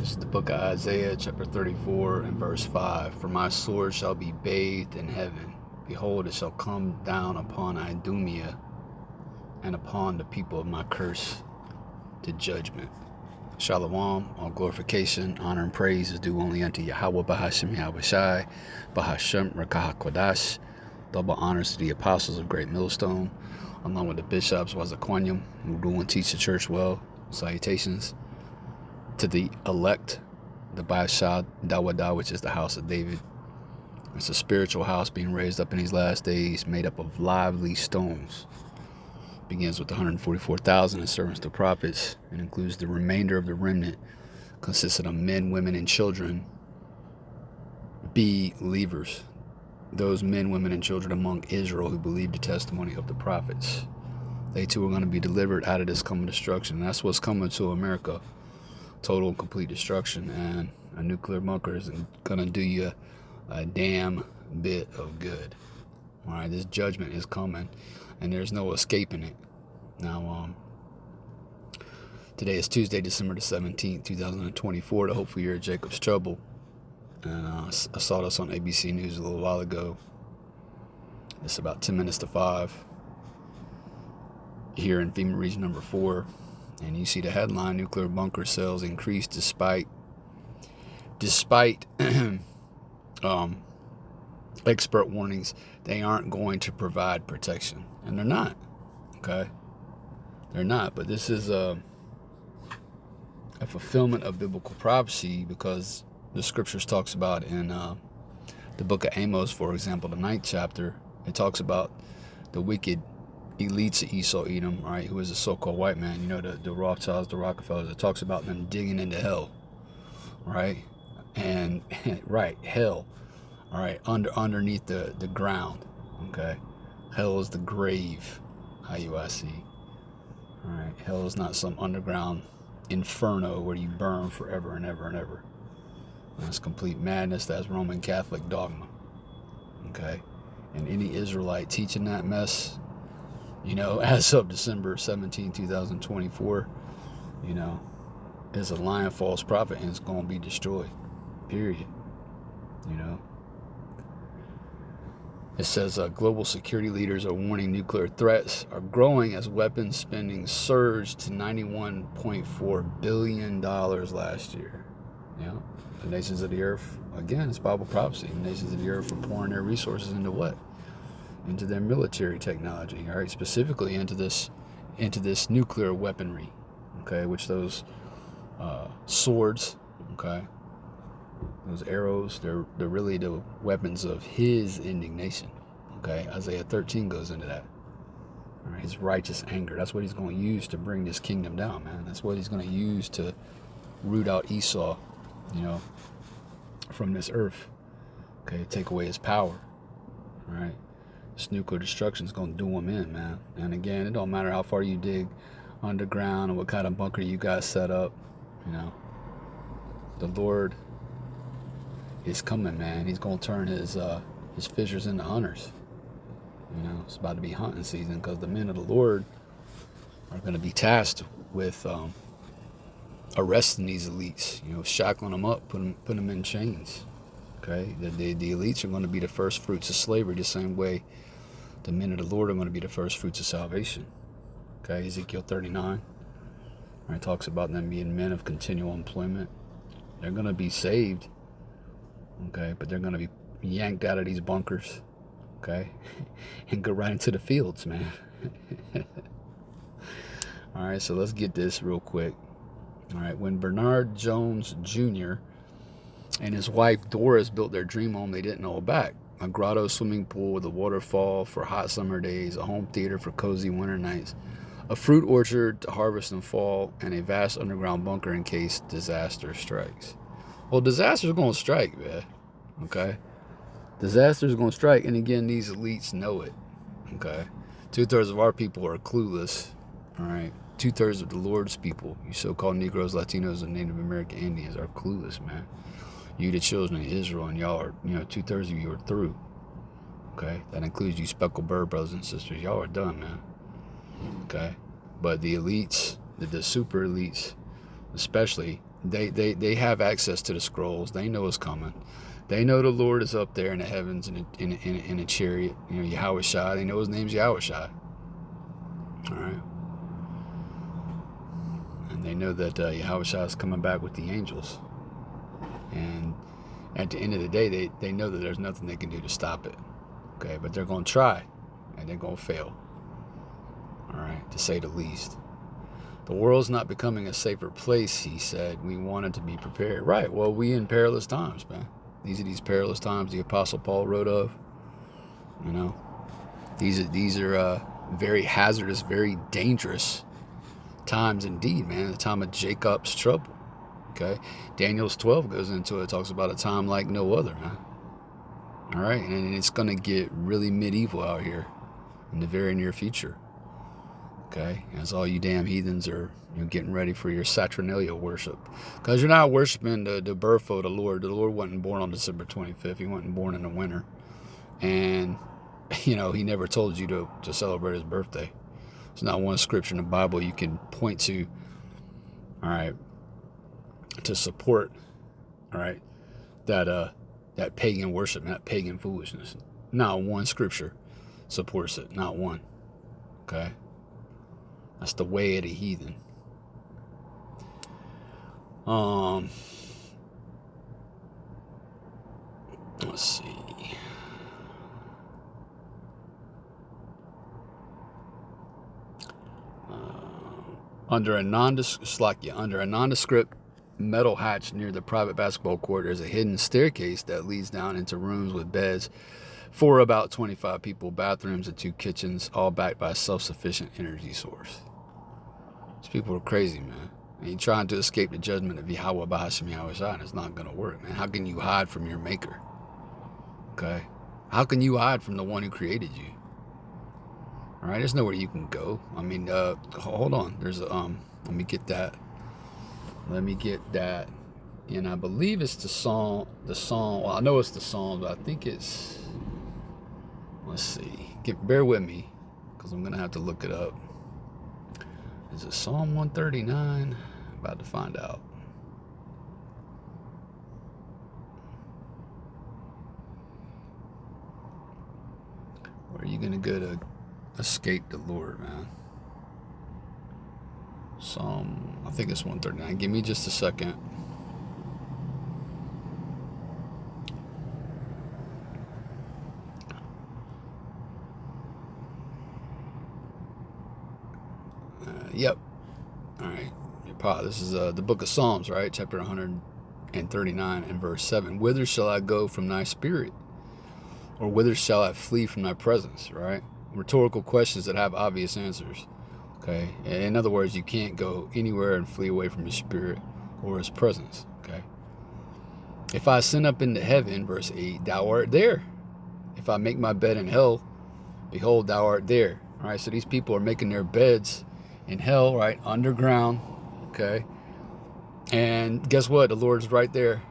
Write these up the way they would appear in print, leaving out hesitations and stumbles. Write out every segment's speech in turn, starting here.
This is the book of Isaiah, chapter 34, and verse 5. For my sword shall be bathed in heaven. Behold, it shall come down upon Idumea and upon the people of my curse to judgment. Shalom, all glorification, honor, and praise is due only unto Yahweh Bahashem Yahushai, Bahashem Rakah Kodash. Double honors to the apostles of Great Millstone, along with the bishops, Wazaquanium, who rule and teach the church well. Salutations to the elect, the Baashah Dawadah, which is the house of David. It's a spiritual house being raised up in these last days, made up of lively stones. Begins with 144,000 as servants to prophets, and includes the remainder of the remnant, consisting of men, women, and children, believers. Those men, women, and children among Israel who believe the testimony of the prophets. They too are going to be delivered out of this coming destruction. And that's what's coming to America. Total and complete destruction, and a nuclear bunker isn't gonna do you a damn bit of good. All right, this judgment is coming, and there's no escaping it. Now, today is Tuesday, December the 17th, 2024. The Hopeful Year of Jacob's Trouble, and I saw this on ABC News a little while ago. It's about 10 minutes to 5 here in FEMA region number 4. And you see the headline: nuclear bunker sales increased despite expert warnings they aren't going to provide protection. And they're not. Okay? They're not. But this is a fulfillment of biblical prophecy, because the scriptures talks about in the book of Amos, for example, the 9th chapter, it talks about the wicked elites of Esau, Edom, right, who is a so-called white man, you know, the Rothschilds, the Rockefellers. It talks about them digging into hell, right? And right, hell, all right, underneath the ground. Okay, hell is the grave, IUIC. All right, hell is not some underground inferno where you burn forever and ever and ever. That's complete madness. That's Roman Catholic dogma. Okay, and any Israelite teaching that mess, you know, as of December 17, 2024, you know, is a lying false prophet, and it's going to be destroyed. Period. You know. It says global security leaders are warning nuclear threats are growing as weapons spending surged to $91.4 billion last year. Yeah. The nations of the earth, again, it's Bible prophecy. The nations of the earth are pouring their resources into what? Into their military technology, all right, specifically into this nuclear weaponry, okay, which those swords, okay, those arrows, they're really the weapons of his indignation, okay. Isaiah 13 goes into that. All right, his righteous anger. That's what he's going to use to bring this kingdom down, man. That's what he's going to use to root out Esau, you know, from this earth, okay, take away his power, all right. This nuclear destruction is going to do them in, man. And again, it don't matter how far you dig underground or what kind of bunker you got set up, you know. The Lord is coming, man. He's going to turn his fishers into hunters. You know, it's about to be hunting season, because the men of the Lord are going to be tasked with arresting these elites, you know, shackling them up, putting them in chains. Okay, the elites are going to be the first fruits of slavery, the same way the men of the Lord are going to be the first fruits of salvation. Okay, Ezekiel 39, right, talks about them being men of continual employment. They're going to be saved, okay, but they're going to be yanked out of these bunkers, okay, and go right into the fields, man. All right, so let's get this real quick. All right, when Bernard Jones Jr. and his wife Doris built their dream home they didn't know about: a grotto swimming pool with a waterfall for hot summer days, a home theater for cozy winter nights, a fruit orchard to harvest in fall, and a vast underground bunker in case disaster strikes. Well, disaster's going to strike, man. Okay? Disaster's going to strike, and again, these elites know it. Okay? 2/3 of our people are clueless. All right? 2/3 of the Lord's people, you so-called Negroes, Latinos, and Native American Indians, are clueless, man. You, the children of Israel, and y'all are, you know, 2/3 of you are through. Okay? That includes you speckled bird brothers and sisters. Y'all are done, man. Okay? But the elites, the super elites, especially, They have access to the scrolls. They know it's coming. They know the Lord is up there in the heavens in a chariot. You know, Yahweh Shai. They know his name's Yahweh Shai. All right. And they know that Yahweh Shai is coming back with the angels. And at the end of the day, they know that there's nothing they can do to stop it. Okay, but they're going to try, and they're going to fail. All right, to say the least. The world's not becoming a safer place, he said. We wanted to be prepared. Right, well, we in perilous times, man. These are these perilous times the Apostle Paul wrote of. You know, these are very hazardous, very dangerous times indeed, man. The time of Jacob's trouble. Okay, Daniel's 12 goes into it. Talks about a time like no other, man. All right, and it's gonna get really medieval out here in the very near future. Okay, as all you damn heathens are getting ready for your Saturnalia worship, because you're not worshiping the birth of the Lord. The Lord wasn't born on December 25th. He wasn't born in the winter, and he never told you to celebrate his birthday. There's not one scripture in the Bible you can point to. All right, to support, all right, that pagan worship, that pagan foolishness. Not one scripture supports it. Not one. Okay. That's the way of the heathen. Let's see. Under a nondescript metal hatch near the private basketball court, there's a hidden staircase that leads down into rooms with beds for about 25 people, bathrooms, and 2 kitchens, all backed by a self-sufficient energy source. These people are crazy, man. And you're trying to escape the judgment of Yahweh Bahasham Yahweh Shai, and it's not going to work, man. How can you hide from your maker? Okay? How can you hide from the one who created you? All right? There's nowhere you can go. I mean, hold on. There's a, let me get that. And I believe it's the song, well, I know it's the song, but I think it's, let's see. Bear with me, because I'm going to have to look it up. Is it Psalm 139? About to find out. Where are you going to go to escape the Lord, man? Psalm, I think it's 139. Give me just a second. Yep. All right. This is the book of Psalms, right? Chapter 139 and verse 7. Whither shall I go from thy spirit? Or whither shall I flee from thy presence, right? Rhetorical questions that have obvious answers. Okay. In other words, you can't go anywhere and flee away from his spirit or his presence. Okay. If I ascend up into heaven, verse 8, thou art there. If I make my bed in hell, behold, thou art there. All right. So these people are making their beds in hell, right? Underground. Okay. And guess what? The Lord's right there.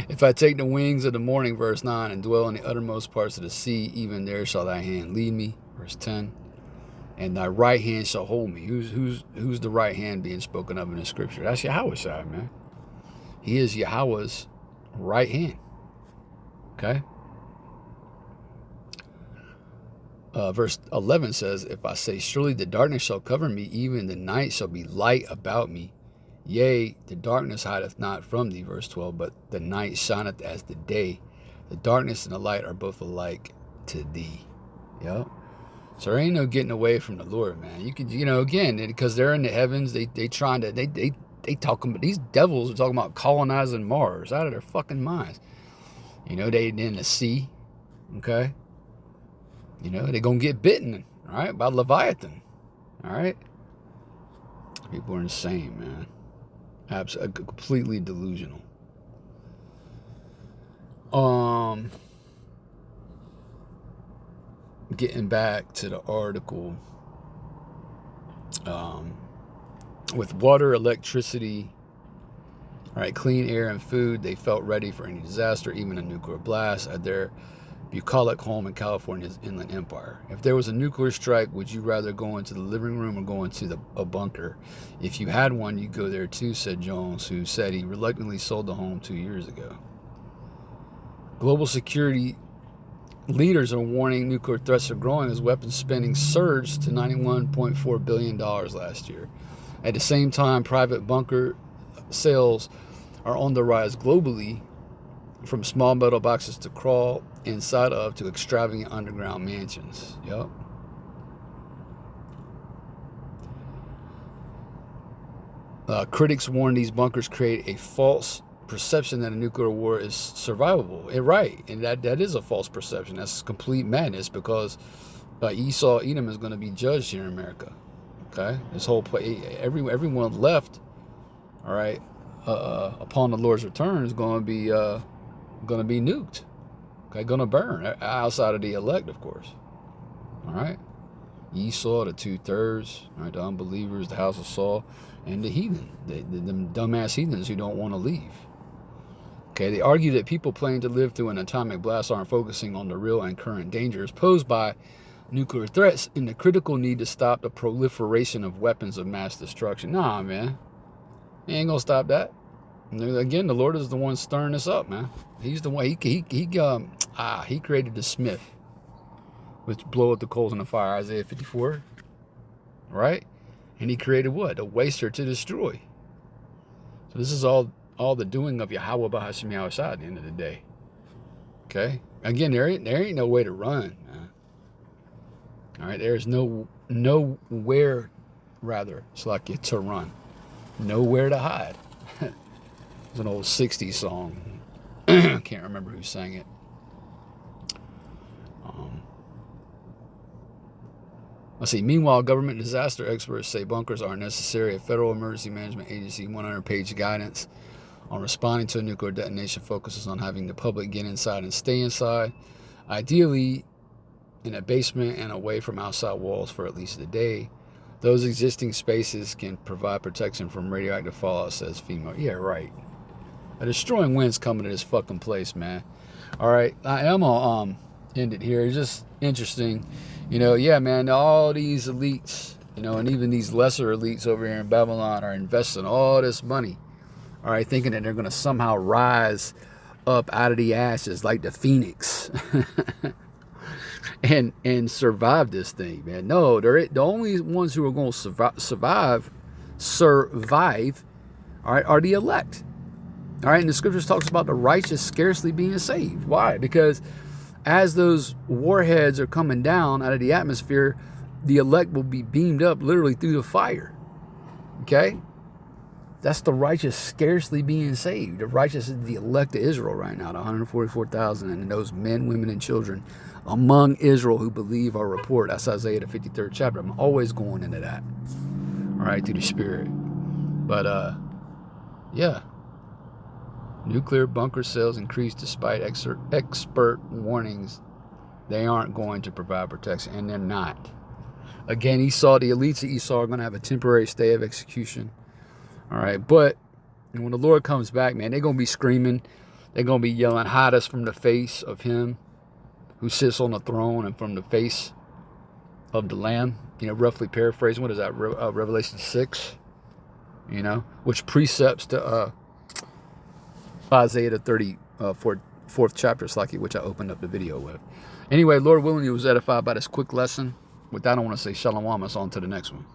If I take the wings of the morning, verse 9, and dwell in the uttermost parts of the sea, even there shall thy hand lead me, verse 10. And thy right hand shall hold me. Who's the right hand being spoken of in the scripture? That's Yahweh Shai, man. He is Yahweh's right hand. Okay. Verse 11 says, if I say, surely the darkness shall cover me, even the night shall be light about me. Yea, the darkness hideth not from thee, verse 12, but the night shineth as the day. The darkness and the light are both alike to thee. Yep. So there ain't no getting away from the Lord, man. You could, again, because they're in the heavens, they talking about, these devils are talking about colonizing Mars out of their fucking minds. They in the sea, okay? They're going to get bitten, all right, by Leviathan, all right? People are insane, man. Absolutely, completely delusional. Getting back to the article, with water, electricity, all right, clean air and food, they felt ready for any disaster, even a nuclear blast. At their bucolic home in California's Inland Empire. If there was a nuclear strike, would you rather go into the living room or go into a bunker? If you had one, you'd go there too, said Jones, who said he reluctantly sold the home 2 years ago. Global security leaders are warning nuclear threats are growing as weapons spending surged to $91.4 billion last year. At the same time, private bunker sales are on the rise globally, from small metal boxes to crawl inside of to extravagant underground mansions. Yep. Critics warn these bunkers create a false perception that a nuclear war is survivable. Right, and that is a false perception. That's complete madness, because Esau, Edom is going to be judged here in America. Okay, this whole everyone left. All right, upon the Lord's return is going to be nuked. Okay, going to burn outside of the elect, of course. All right, Esau, the 2/3, right, the unbelievers, the house of Saul, and the heathen, the dumbass heathens who don't want to leave. Okay, they argue that people planning to live through an atomic blast aren't focusing on the real and current dangers posed by nuclear threats and the critical need to stop the proliferation of weapons of mass destruction. Nah, man. He ain't gonna stop that. And again, the Lord is the one stirring this up, man. He's the one. He created the smith, which blow up the coals in the fire, Isaiah 54. Right? And he created what? A waster to destroy. So this is all the doing of Yahweh Bahashim Yahushua at the end of the day. Okay? Again, there ain't no way to run, man. All right, there's nowhere, rather, it's like you to run. Nowhere to hide. It's an old 60s song. Can't remember who sang it. Let's see. Meanwhile, government disaster experts say bunkers aren't necessary. A Federal Emergency Management Agency 100-page guidance on responding to a nuclear detonation focuses on having the public get inside and stay inside, ideally in a basement and away from outside walls for at least a day. Those existing spaces can provide protection from radioactive fallout, says FEMA. Yeah, right. A destroying wind's coming to this fucking place, man. All right, I'm gonna end it here. It's just interesting, yeah, man. All these elites, and even these lesser elites over here in Babylon are investing all this money, all right, thinking that they're gonna somehow rise up out of the ashes like the phoenix and survive this thing, man. No, they're the only ones who are going to survive, all right, are the elect. All right, and the scriptures talks about the righteous scarcely being saved. Why? Because as those warheads are coming down out of the atmosphere, the elect will be beamed up literally through the fire. Okay? That's the righteous scarcely being saved. The righteous is the elect of Israel right now, the 144,000, and those men, women, and children among Israel who believe our report. That's Isaiah the 53rd chapter. I'm always going into that. All right, through the Spirit. But, yeah. Nuclear bunker sales increased despite expert warnings they aren't going to provide protection, and they're not. Again, the elites of Esau are going to have a temporary stay of execution. All right, but when the Lord comes back, man, they're going to be screaming. They're going to be yelling, hide us from the face of him who sits on the throne and from the face of the Lamb. Roughly paraphrasing, what is that, Revelation 6? Which precepts to Isaiah the 34th chapter, which I opened up the video with. Anyway, Lord willing, you was edified by this quick lesson. With that, I want to say shalom. Us on to the next one.